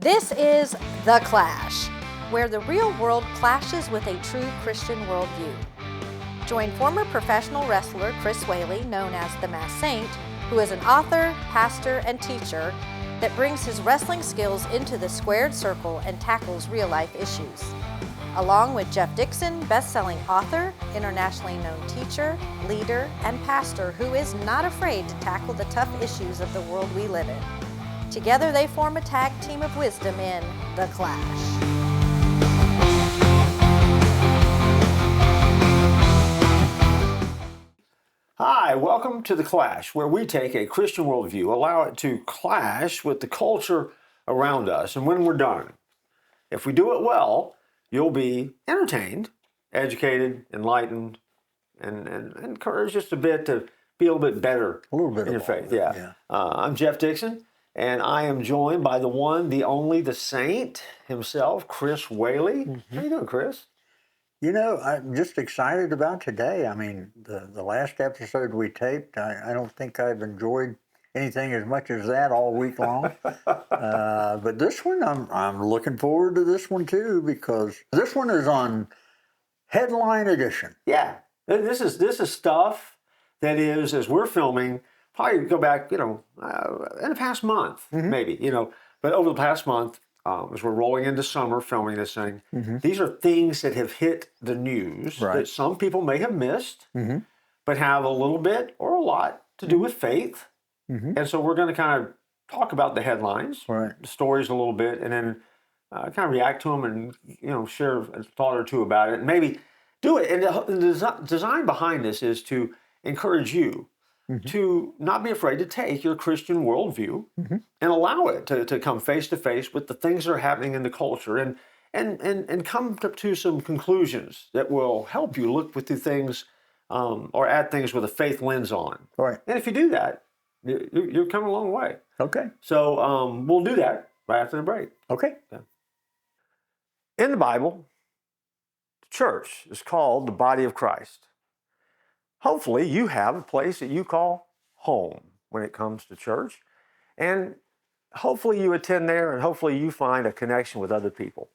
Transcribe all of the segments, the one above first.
This is The Clash, where the real world clashes with a true Christian worldview. Join former professional wrestler Chris Whaley, known as the Masked Saint, who is an author, pastor, and teacher that brings his wrestling skills into the squared circle and tackles real-life issues. Along with Jeff Dixon, best-selling author, internationally known teacher, leader, and pastor who is not afraid to tackle the tough issues of the world we live in. Together they form a tag team of wisdom in The Clash. Hi, welcome to The Clash, where we take a Christian worldview, allow it to clash with the culture around us, and when we're done, if we do it well, you'll be entertained, educated, enlightened, and encouraged just a bit to be a little bit better in your faith. Yeah. I'm Jeff Dixon, and I am joined by the one, the only, the saint himself, Chris Whaley. Mm-hmm. How you doing, Chris? You know, I'm just excited about today. I mean, the last episode we taped, I don't think I've enjoyed anything as much as that all week long. But this one, I'm looking forward to this one too, because this one is on headline edition. Yeah, this is stuff that is, as we're filming, probably go back, in the past month, maybe, but over the past month, as we're rolling into summer filming this thing, these are things that have hit the news that some people may have missed, but have a little bit or a lot to do with faith. And so we're going to kind of talk about the headlines, the stories a little bit, and then kind of react to them and, share a thought or two about it, and maybe do it. And the design behind this is to encourage you to not be afraid to take your Christian worldview and allow it to come face to face with the things that are happening in the culture and come to some conclusions that will help you look through things or add things with a faith lens on. Right. And if you do that, you're coming a long way. Okay. So we'll do that right after the break. Okay. Yeah. In the Bible, the church is called the body of Christ. Hopefully you have a place that you call home when it comes to church. And hopefully you attend there and hopefully you find a connection with other people.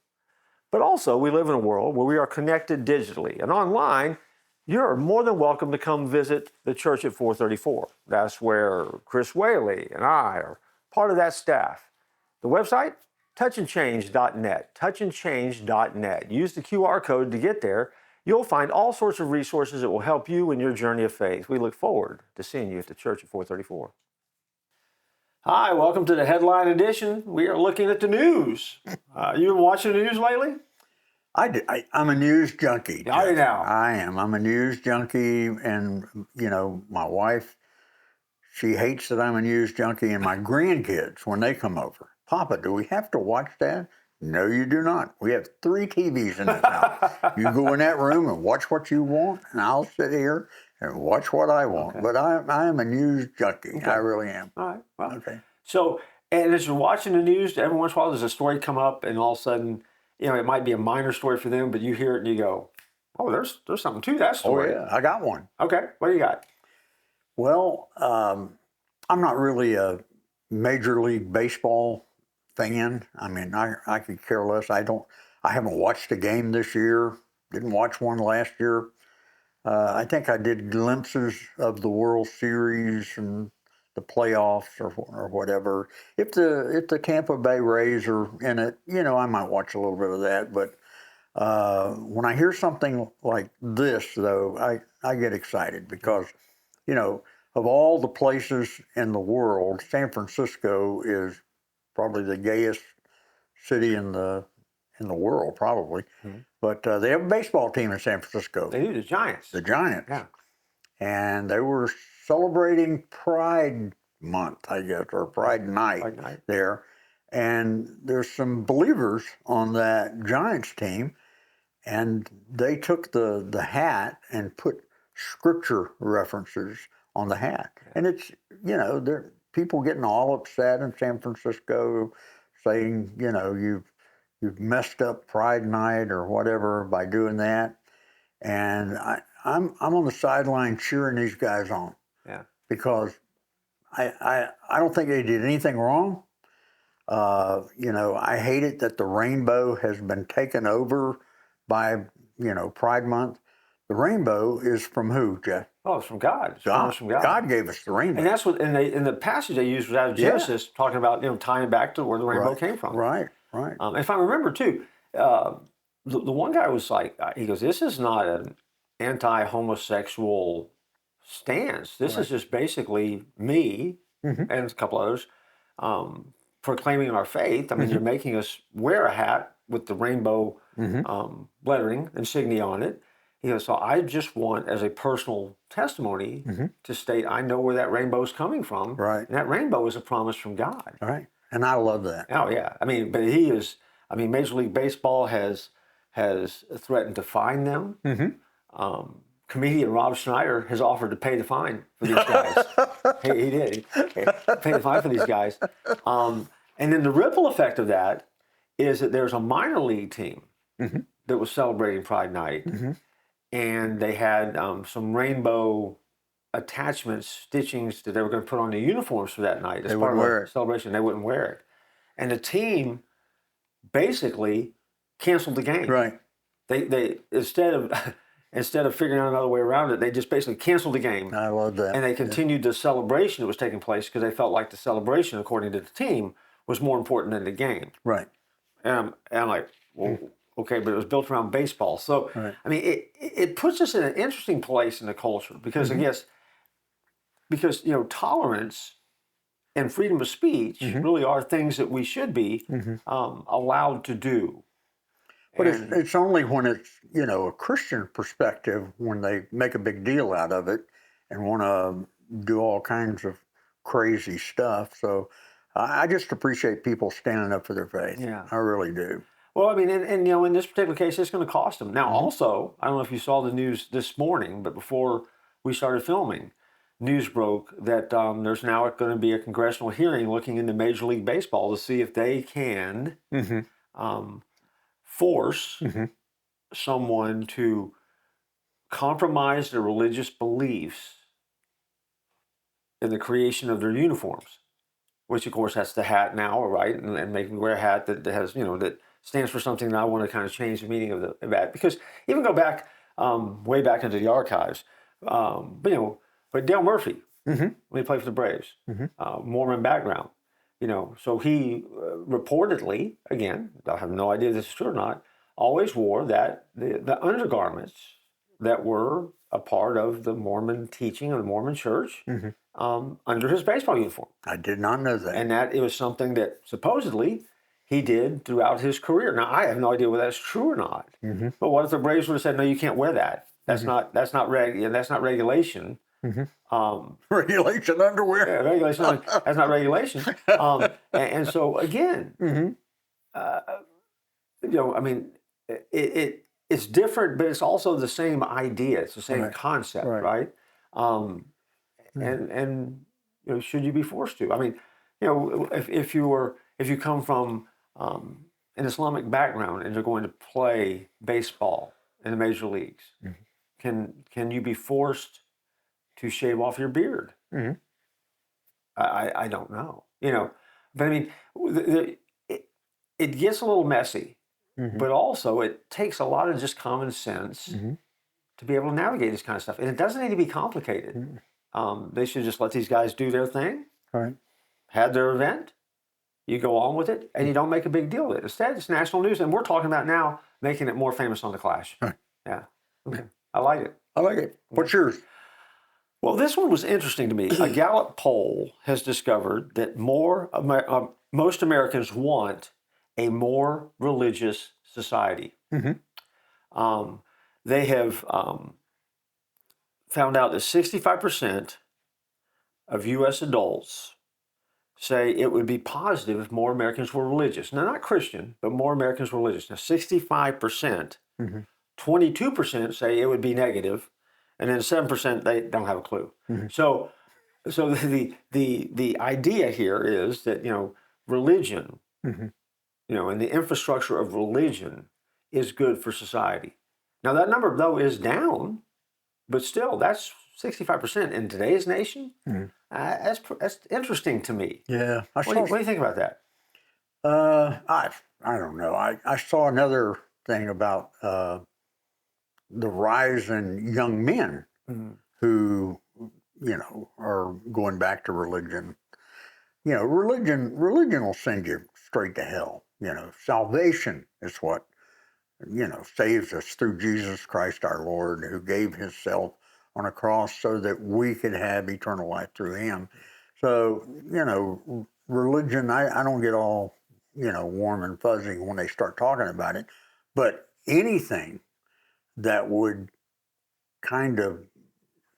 But also we live in a world where we are connected digitally and online. You're more than welcome to come visit the church at 434. That's where Chris Whaley and I are part of that staff. The website, touchandchange.net, touchandchange.net. Use the QR code to get there. You'll find all sorts of resources that will help you in your journey of faith. We look forward to seeing you at the church at 434. Hi, welcome to the headline edition. We are looking at the news. You been watching the news lately? I'm a news junkie. Are you now? I am. I'm a news junkie, and, my wife, she hates that I'm a news junkie, and my grandkids, when they come over, Papa, do we have to watch that? No, you do not. We have 3 TVs in this house. You go in that room and watch what you want, and I'll sit here and watch what I want. Okay. But I am a news junkie. Okay. I really am. All right. Well, okay. So, and as you're watching the news, every once in a while there's a story come up, and all of a sudden, it might be a minor story for them, but you hear it and you go, oh, there's something to that story. Oh, yeah. I got one. Okay. What do you got? Well, I'm not really a Major League Baseball fan. I mean, I could care less. I haven't watched a game this year. Didn't watch one last year. I think I did glimpses of the World Series and the playoffs or whatever. If the Tampa Bay Rays are in it, I might watch a little bit of that. But when I hear something like this, though, I get excited because, of all the places in the world, San Francisco is probably the gayest city in the world, probably. Mm-hmm. But they have a baseball team in San Francisco. They do, the Giants. The Giants. Yeah. And they were celebrating Pride Month, I guess, or Pride Night there. And there's some believers on that Giants team, and they took the hat and put scripture references on the hat. Yeah. And it's, there people getting all upset in San Francisco saying, you've messed up Pride Night or whatever by doing that. And I'm on the sideline cheering these guys on. Yeah. Because I don't think they did anything wrong. I hate it that the rainbow has been taken over by, Pride Month. The rainbow is from who, Jeff? Oh, it's from God. It's God. promised from God. God gave us the rainbow. And that's what, in the passage they used was out of Genesis, talking about, tying it back to where the rainbow came from. Right. If I remember too, the one guy was like, he goes, this is not an anti-homosexual stance. This is just basically me and a couple others proclaiming our faith. I mean, you're making us wear a hat with the rainbow lettering, insignia on it. He goes, so I just want, as a personal testimony, to state I know where that rainbow is coming from. Right. And that rainbow is a promise from God. Right. And I love that. Oh, yeah. I mean, but Major League Baseball has threatened to fine them. Comedian Rob Schneider has offered to pay the fine for these guys. he did. He paid the fine for these guys. And then the ripple effect of that is that there's a minor league team that was celebrating Pride Night. And they had some rainbow attachments, stitchings that they were going to put on the uniforms for that night. As part of the celebration, they wouldn't wear it. And the team basically canceled the game. Right. They instead of figuring out another way around it, they just basically canceled the game. I love that. And they continued the celebration that was taking place because they felt like the celebration, according to the team, was more important than the game. Right. And I'm like, well, okay, but it was built around baseball. So, I mean, it puts us in an interesting place in the culture because, I guess, tolerance and freedom of speech really are things that we should be allowed to do. But it's only when it's, a Christian perspective, when they make a big deal out of it and want to do all kinds of crazy stuff. So I just appreciate people standing up for their faith. Yeah. I really do. Well, I mean, and in this particular case, it's going to cost them. Now, also, I don't know if you saw the news this morning, but before we started filming, news broke that there's now going to be a congressional hearing looking into Major League Baseball to see if they can force someone to compromise their religious beliefs in the creation of their uniforms, which, of course, that's the hat now, right? And making wear a hat that has, that stands for something that I want to kind of change the meaning of that. Because even go back, way back into the archives, but Dale Murphy, when he played for the Braves, Mormon background, so he reportedly, again, I have no idea if this is true or not, always wore the undergarments that were a part of the Mormon teaching of the Mormon Church under his baseball uniform. I did not know that. And that it was something that supposedly he did throughout his career. Now, I have no idea whether that's true or not. But what if the Braves would have said, no, you can't wear that? That's not regulation. Regulation underwear. Yeah, regulation. That's not regulation. And so again, it's different, but it's also the same idea. It's the same concept, right? And should you be forced to? I mean, if you come from an Islamic background and you're going to play baseball in the major leagues, can you be forced to shave off your beard? I don't know. But I mean, it gets a little messy, but also it takes a lot of just common sense to be able to navigate this kind of stuff. And it doesn't need to be complicated. They should just let these guys do their thing, have their event, you go on with it, and you don't make a big deal of it. Instead, it's national news, and we're talking about now making it more famous on The Clash. Yeah. Okay. I like it. I like it. What's yours? Well, this one was interesting to me. A Gallup poll has discovered that most Americans want a more religious society. They have found out that 65% of U.S. adults say it would be positive if more Americans were religious. Now, not Christian, but more Americans were religious. Now, 65%, 22% say it would be negative, and then 7% they don't have a clue. So the idea here is that religion, and the infrastructure of religion is good for society. Now that number though is down, but still that's 65% in today's nation. That's interesting to me. Yeah. What do you think about that? I don't know. I saw another thing about the rise in young men who, are going back to religion. Religion will send you straight to hell. Salvation is what, saves us through Jesus Christ our Lord, who gave himself on a cross so that we could have eternal life through him. So, religion, I don't get all, warm and fuzzy when they start talking about it, but anything that would kind of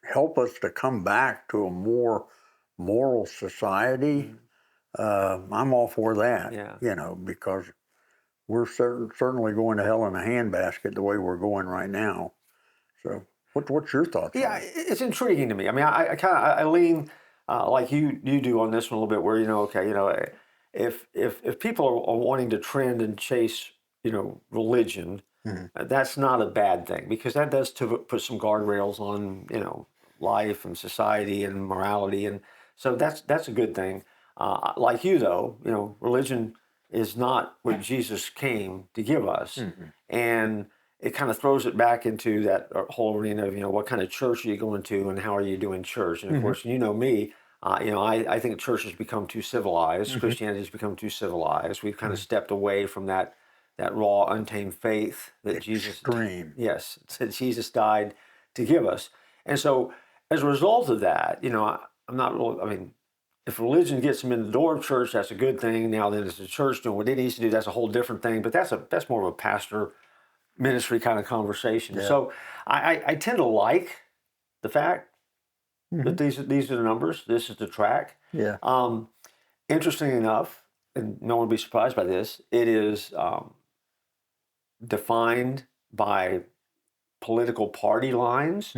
help us to come back to a more moral society, I'm all for that. Yeah. Because we're certainly going to hell in a handbasket the way we're going right now. So, what's your thoughts? Yeah, on it? it's intriguing to me. I mean, I lean like you do on this one a little bit, where if people are wanting to trend and chase religion, that's not a bad thing, because that does put some guardrails on life and society and morality, and so that's a good thing. Like you though, religion is not what Jesus came to give us, and it kind of throws it back into that whole arena of what kind of church are you going to and how are you doing church. And of course, me, I think church has become too civilized. Christianity has become too civilized. We've kind of stepped away from that raw, untamed faith that that Jesus died to give us. And so as a result of that, I'm not really, I mean, if religion gets them in the door of church, that's a good thing. Now then, it's the church doing what it needs to do, that's a whole different thing. But that's more of a pastor ministry kind of conversation. Yeah. So I tend to like the fact that these are the numbers. This is the track. Yeah. Interesting enough, and no one will be surprised by this, it is defined by political party lines.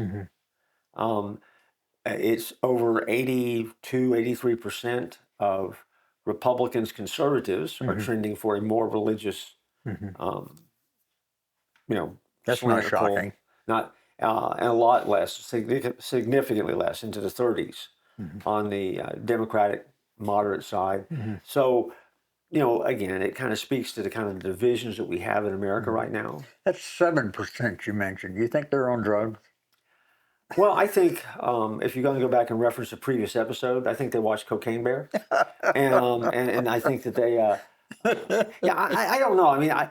It's over 83% of Republicans, conservatives are trending for a more religious, that's not shocking. And a lot less, significantly less, into the 30s on the Democratic moderate side. So, again, it kind of speaks to the kind of divisions that we have in America right now. That's 7% you mentioned. Do you think they're on drugs? Well, I think if you're going to go back and reference a previous episode, I think they watched Cocaine Bear, and I think that they, I don't know. I mean, I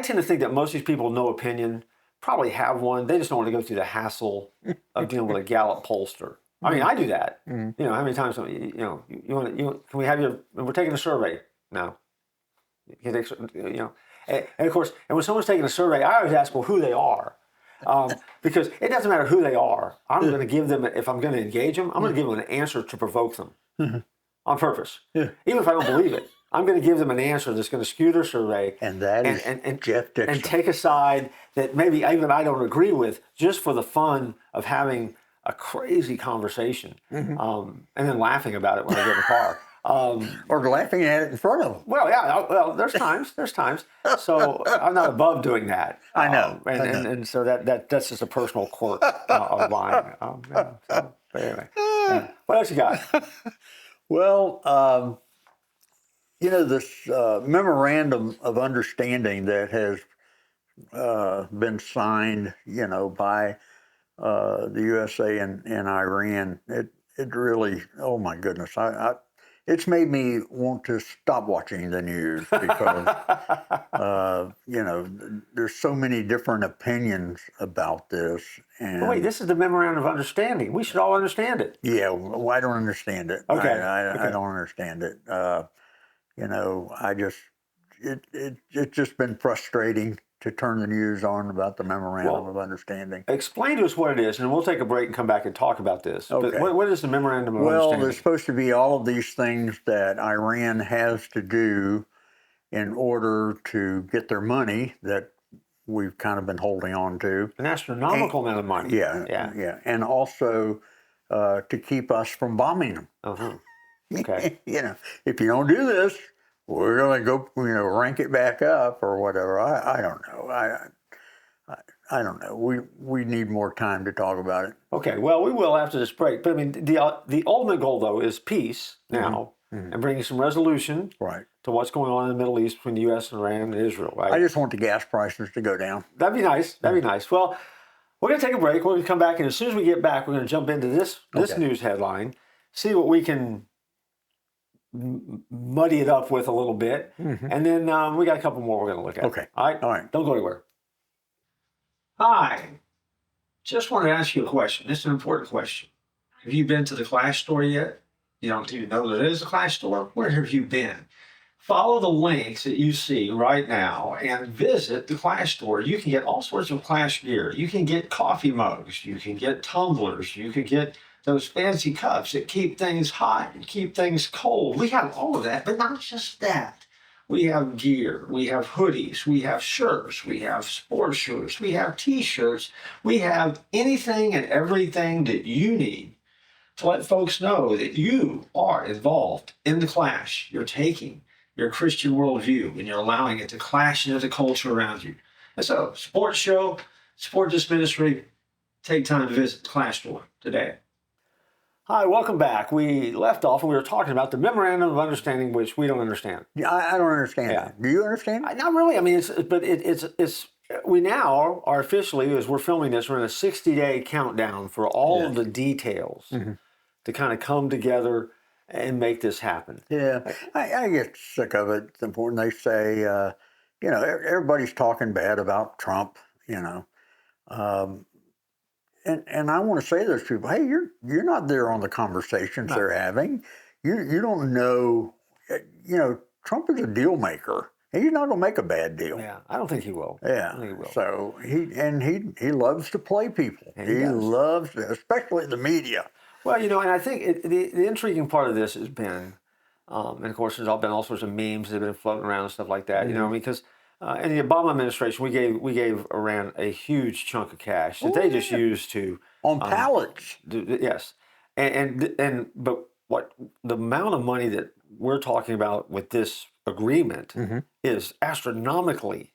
tend to think that most of these people with no opinion probably have one. They just don't want to go through the hassle of dealing with a Gallup pollster. I mean, I do that. How many times? You want? Can we have you? We're taking a survey. No. And of course, and when someone's taking a survey, I always ask, well, who they are. Because it doesn't matter who they are. I'm going to give them, if I'm going to engage them, I'm going to give them an answer to provoke them on purpose. Even if I don't believe it, I'm going to give them an answer that's going to skew their survey. And that is Jeff Dixon. And take a side that maybe even I don't agree with, just for the fun of having a crazy conversation, and then laughing about it when I get in the car. Or laughing at it in front of them. Well, yeah. Well, there's times. So I'm not above doing that. I know. And so that's just a personal quirk of mine. But anyway, what else you got? Well, this memorandum of understanding that has been signed, by the USA and Iran. It really, oh my goodness, it's made me want to stop watching the news because, there's so many different opinions about this. And wait, this is the memorandum of understanding. We should all understand it. Yeah, well, I don't understand it. Okay. I don't understand it. It's just been frustrating to turn the news on about the memorandum of understanding. Explain to us what it is, and we'll take a break and come back and talk about this. Okay. But what is the memorandum of understanding? Well, there's supposed to be all of these things that Iran has to do in order to get their money that we've kind of been holding on to. An astronomical amount of money. Yeah. And also to keep us from bombing them. Okay. If you don't do this, we're going to go, rank it back up or whatever. I don't know. I don't know. We need more time to talk about it. Okay. Well, we will after this break. But I mean, the ultimate goal though is peace now and bringing some resolution to to what's going on in the Middle East between the U.S. and Iran and Israel, right? I just want the gas prices to go down. That'd be nice. That'd be nice. Well, we're going to take a break. We're going to come back, and as soon as we get back, we're going to jump into this news headline, see what we can muddy it up with a little bit, and then we got a couple more we're going to look at. Okay. All right? All right. Don't go anywhere. Hi. Just wanted to ask you a question. This is an important question. Have you been to the Clash store yet? You don't even know that it is a Clash store? Where have you been? Follow the links that you see right now and visit the Clash store. You can get all sorts of Clash gear. You can get coffee mugs. You can get tumblers. You can get those fancy cups that keep things hot and keep things cold. We have all of that, but not just that. We have gear. We have hoodies. We have shirts. We have sports shirts. We have t-shirts. We have anything and everything that you need to let folks know that you are involved in the Clash. You're taking your Christian worldview and you're allowing it to clash into the culture around you. And so, sports show, support this ministry, take time to visit the Clash store today. Hi, welcome back. We left off and we were talking about the memorandum of understanding, which we don't understand. Yeah, I don't understand that. Do you understand? Not really. I mean, it's we now are officially, as we're filming this, we're in a 60-day countdown for all of the details to kind of come together and make this happen. Yeah, I get sick of it. It's important. They say, everybody's talking bad about Trump, And I want to say to those people, hey, you're not there on the conversations they're having. You don't know, Trump is a deal maker. He's not going to make a bad deal. Yeah, I don't think he will. Yeah, I think he will. So he loves to play people. He loves, especially the media. Well, and I think the intriguing part of this has been, and of course, there's been all sorts of memes that have been floating around and stuff like that. Because in the Obama administration, we gave Iran a huge chunk of cash that they just used to on pallets. Yes, but what the amount of money that we're talking about with this agreement is astronomically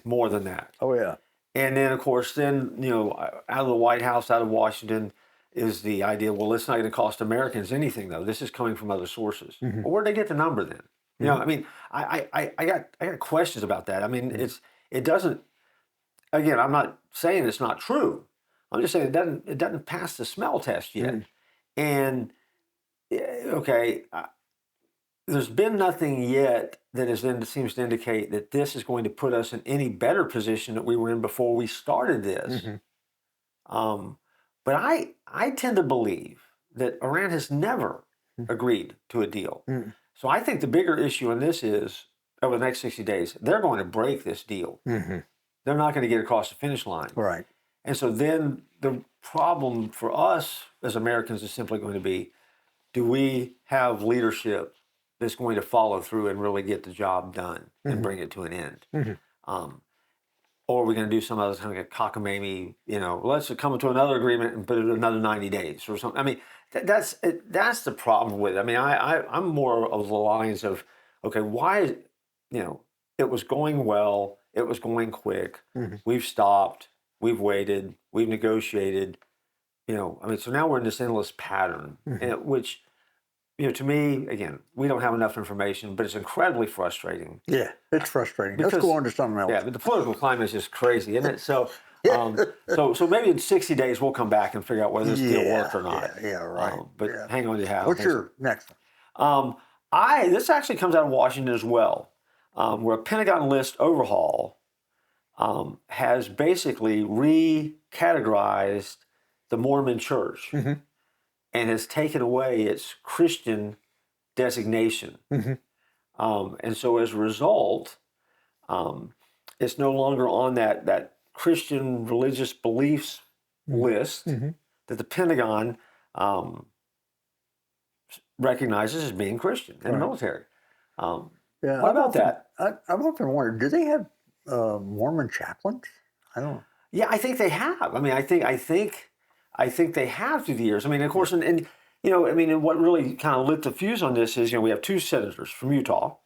more than that. Oh yeah. And then of course, out of the White House, out of Washington, is the idea, well, it's not going to cost Americans anything, though. This is coming from other sources. Well, where'd they get the number then? I mean, I got questions about that. I mean, it doesn't, again, I'm not saying it's not true. I'm just saying it doesn't pass the smell test yet. And, there's been nothing yet that seems to indicate that this is going to put us in any better position that we were in before we started this. But I tend to believe that Iran has never agreed to a deal. So I think the bigger issue in this is, over the next 60 days, they're going to break this deal. They're not going to get across the finish line. Right. And so then the problem for us as Americans is simply going to be, do we have leadership that's going to follow through and really get the job done and bring it to an end? Or are we going to do some other kind of cockamamie, let's come to another agreement and put it another 90 days or something. I mean, that's the problem with it. I mean, I'm more of the lines of, okay, why, it was going well, it was going quick, we've stopped, we've waited, we've negotiated, so now we're in this endless pattern, which, to me, again, we don't have enough information, but it's incredibly frustrating. Yeah, it's frustrating. Let's go on to something else. Yeah, but the political climate is just crazy, isn't it? So, so maybe in 60 days we'll come back and figure out whether this deal worked or not. Yeah, right. But hang on to your hat. What's your next one? This actually comes out of Washington as well, where a Pentagon list overhaul has basically recategorized the Mormon Church. And has taken away its Christian designation. And so as a result, it's no longer on that Christian religious beliefs list that the Pentagon recognizes as being Christian in the military. What about that? I've often wondered, do they have Mormon chaplains? I don't know. Yeah, I think they have. I mean, I think they have through the years. I mean, of course, and what really kind of lit the fuse on this is, we have two senators from Utah,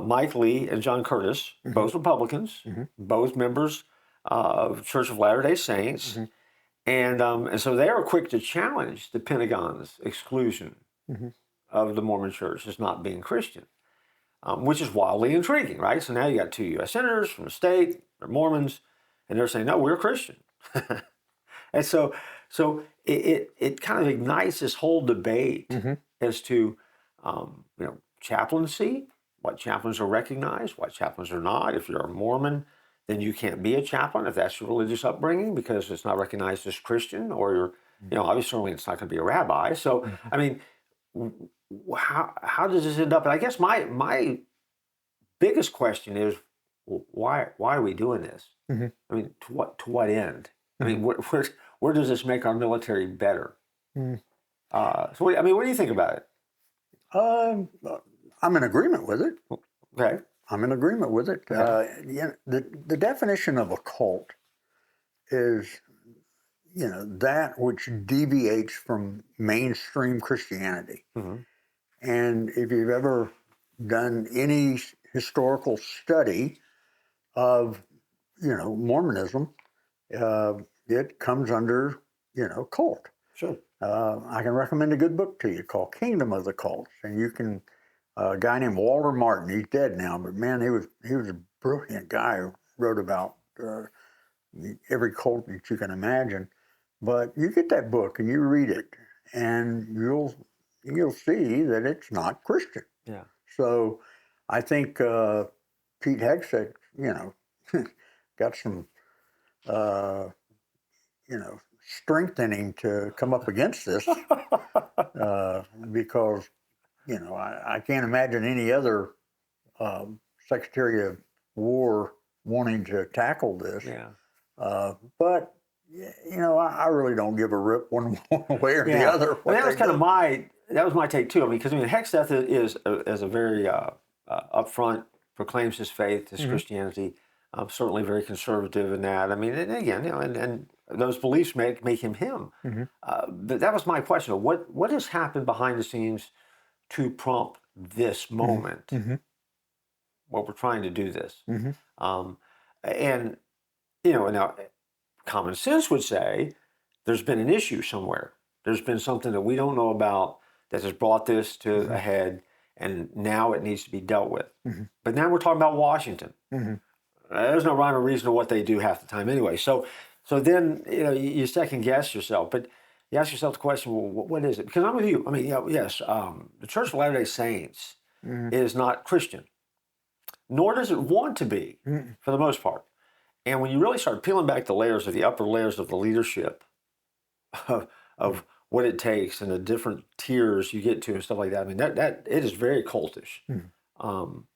Mike Lee and John Curtis, both Republicans, both members of Church of Latter-day Saints, and so they are quick to challenge the Pentagon's exclusion of the Mormon Church as not being Christian. which is wildly intriguing, right? So now you got 2 U.S. senators from the state, they're Mormons, and they're saying, no, we're Christian. And so it kind of ignites this whole debate as to, chaplaincy, what chaplains are recognized, what chaplains are not. If you're a Mormon, then you can't be a chaplain if that's your religious upbringing because it's not recognized as Christian, or you're, obviously it's not going to be a rabbi. So, I mean, how does this end up? And I guess my biggest question is, why are we doing this? I mean, to what end? I mean, where does this make our military better? So, what do you think about it? I'm in agreement with it. Okay. I'm in agreement with it. The definition of a cult is, that which deviates from mainstream Christianity. And if you've ever done any historical study of, Mormonism, it comes under, cult. Sure. I can recommend a good book to you called Kingdom of the Cults, and you can. A guy named Walter Martin. He's dead now, but man, he was a brilliant guy who wrote about every cult that you can imagine. But you get that book and you read it, and you'll see that it's not Christian. Yeah. So I think Pete Hegseth, got some strengthening to come up against this because. I can't imagine any other Secretary of War wanting to tackle this. Yeah. But I really don't give a rip one way or the other. Well, that was kind of my take too. I mean, because Hegseth is a very upfront, proclaims his faith, his Christianity. Certainly very conservative in that. I mean, and again, and those beliefs make him him. But that was my question. What has happened behind the scenes to prompt this moment? What we're trying to do this. And now common sense would say there's been an issue somewhere. There's been something that we don't know about that has brought this to a head, and now it needs to be dealt with. But now we're talking about Washington. There's no rhyme or reason to what they do half the time anyway. So then you second guess yourself, but you ask yourself the question, well, what is it? Because I'm with you. I mean, yes, the Church of Latter-day Saints is not Christian, nor does it want to be, for the most part. And when you really start peeling back the layers of the upper layers of the leadership of what it takes and the different tiers you get to and stuff like that, I mean, that it is very cultish. And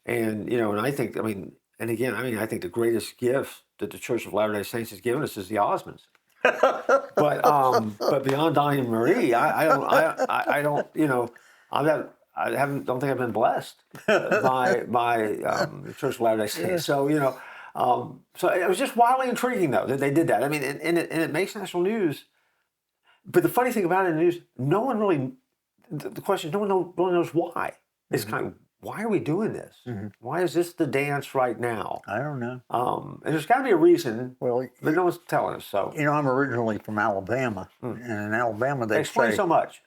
I think, I think the greatest gift that the Church of Latter-day Saints has given us is the Osmonds. But beyond Donnie and Marie, I don't think I've been blessed by the Church of Latter-day Saints. So so it was just wildly intriguing though that they did that. I mean, and it makes national news. But the funny thing about it in the news, no one really. The question is, no one really knows why. It's kind of, why are we doing this? Why is this the dance right now? I don't know. And there's got to be a reason, but no one's telling us. So I'm originally from Alabama, and in Alabama they'd explain say so much.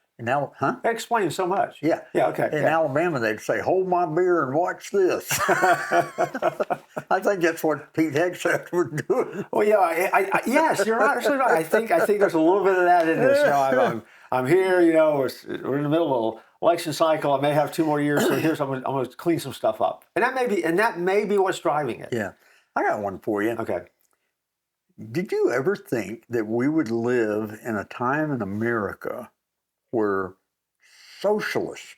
Explain so much. Yeah. Okay. In Alabama they'd say, "Hold my beer and watch this." I think that's what Pete Hegseth was doing. Well, yeah. Yes, you're absolutely right. I think there's a little bit of that in this. I'm here. We're in the middle of an election cycle. I may have 2 more years, so here's I'm going to clean some stuff up, and that may be what's driving it. Yeah, I got one for you. Okay. Did you ever think that we would live in a time in America where socialists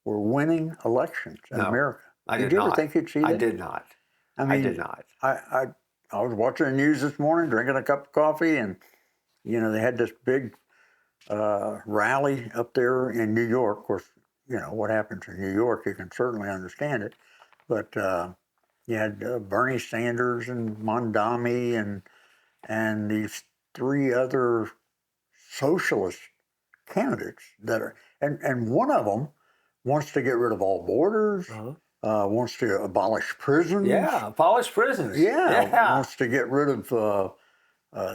were winning elections in America? Did you ever think you'd see that? I did not. I did not. I was watching the news this morning, drinking a cup of coffee, and they had this big rally up there in New York. Of course, what happens in New York, you can certainly understand it. But you had Bernie Sanders and Mondami and these 3 other socialist candidates that are, and one of them wants to get rid of all borders, wants to abolish prisons. Yeah, abolish prisons. Yeah. Wants to get rid of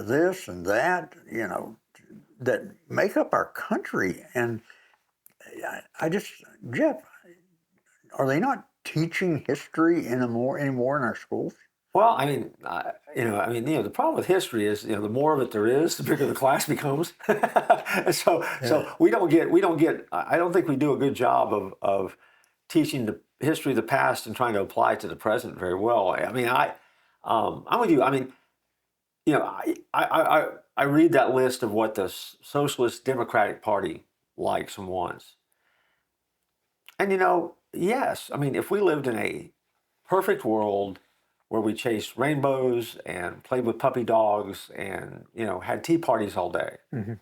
this and that, that make up our country. And I just, Jeff, are they not teaching history anymore in our schools? Well, I mean, the problem with history is, the more of it there is, the bigger the class becomes. And so we don't get. I don't think we do a good job of teaching the history of the past and trying to apply it to the present very well. I mean, I'm with you. I mean, I read that list of what the Socialist Democratic Party likes and wants, and yes, I mean, if we lived in a perfect world where we chased rainbows and played with puppy dogs and had tea parties all day. Mm-hmm.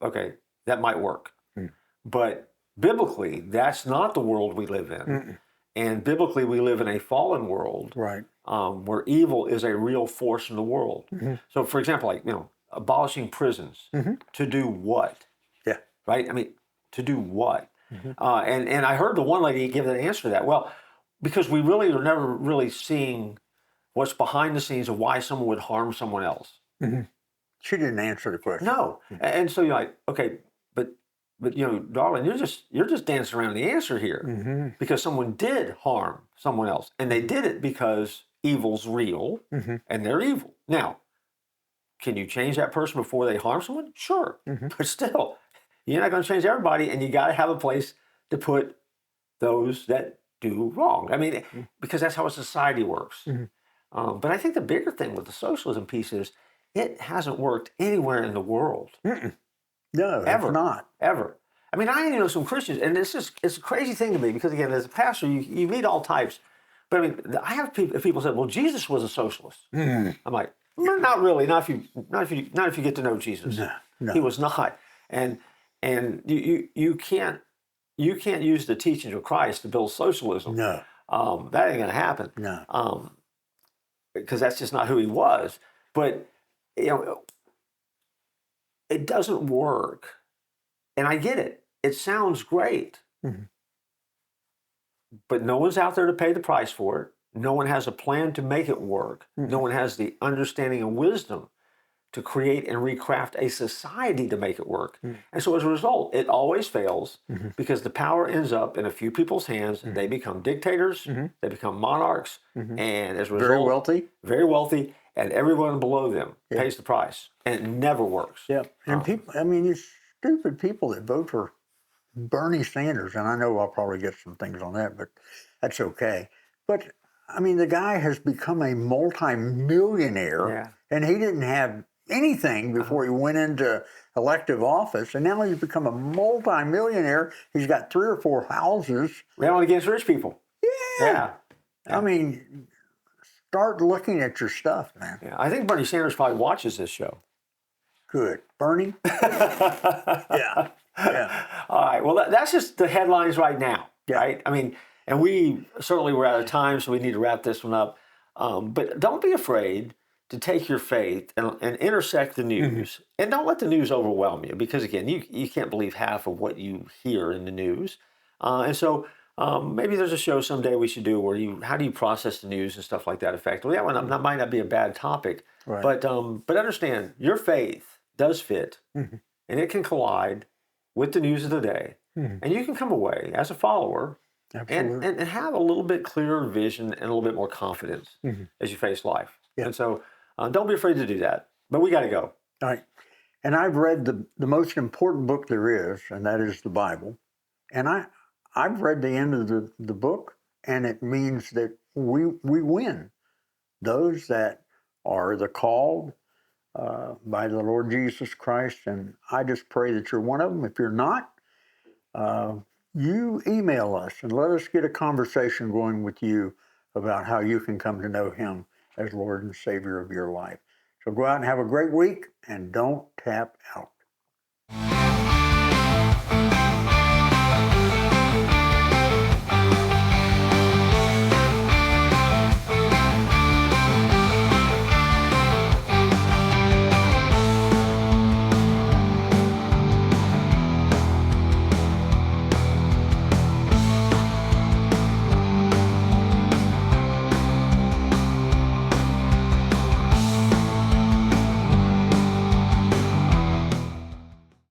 Okay, that might work. Mm. But biblically, that's not the world we live in. Mm-mm. And biblically, we live in a fallen world, right? Where evil is a real force in the world. Mm-hmm. So, for example, like abolishing prisons, mm-hmm. to do what? Yeah, right. I mean, to do what? Mm-hmm. And I heard the one lady give an answer to that. Well, because we really are never really seeing what's behind the scenes of why someone would harm someone else. Mm-hmm. She didn't answer the question. No, mm-hmm. And so you're like, okay, but darling, you're just dancing around the answer here, mm-hmm. because someone did harm someone else, and they did it because evil's real, mm-hmm. and they're evil. Now, can you change that person before they harm someone? Sure, mm-hmm. but still, you're not going to change everybody, and you got to have a place to put those that do wrong. I mean, mm-hmm. because that's how a society works. Mm-hmm. But I think the bigger thing with the socialism piece is it hasn't worked anywhere in the world. Mm-mm. No, ever, it's not. Ever. I mean, I know some Christians, and it's a crazy thing to me because, again, as a pastor, you meet all types. But I mean, I have people say, "Well, Jesus was a socialist." Mm. I'm like, not really. Not if you get to know Jesus. No. He was not. And you can't use the teachings of Christ to build socialism. No. That ain't gonna happen. No. Because that's just not who he was. But it doesn't work. And I get it. It sounds great. Mm-hmm. But no one's out there to pay the price for it. No one has a plan to make it work. Mm-hmm. No one has the understanding and wisdom to create and recraft a society to make it work. Mm-hmm. And so as a result, it always fails, mm-hmm. because the power ends up in a few people's hands, mm-hmm. and they become dictators, mm-hmm. they become monarchs, mm-hmm. and as a result, very wealthy, and everyone below them pays the price. And it never works. Yeah. And people, I mean, these stupid people that vote for Bernie Sanders, and I know I'll probably get some things on that, but that's okay. But I mean, the guy has become a multi-millionaire, and he didn't have anything before he went into elective office, and now he's become a multi-millionaire. He's got 3 or 4 houses. Railing against rich people. Yeah. I mean, start looking at your stuff, man. Yeah. I think Bernie Sanders probably watches this show. Good. Bernie? Yeah. All right. Well, that's just the headlines right now, right? I mean, and we certainly we're out of time, so we need to wrap this one up. But don't be afraid to take your faith and intersect the news, mm-hmm. and don't let the news overwhelm you, because again, you can't believe half of what you hear in the news. And so maybe there's a show someday we should do where how do you process the news and stuff like that effectively. That might not be a bad topic, right. But understand your faith does fit, mm-hmm. and it can collide with the news of the day, mm-hmm. and you can come away as a follower and have a little bit clearer vision and a little bit more confidence, mm-hmm. as you face life. Yeah. And so don't be afraid to do that. But we got to go. All right. And I've read the most important book there is, and that is the Bible. And I've read the end of the book, and it means that we win. Those that are the called by the Lord Jesus Christ, and I just pray that you're one of them. If you're not, you email us and let us get a conversation going with you about how you can come to know Him as Lord and Savior of your life. So go out and have a great week, and don't tap out.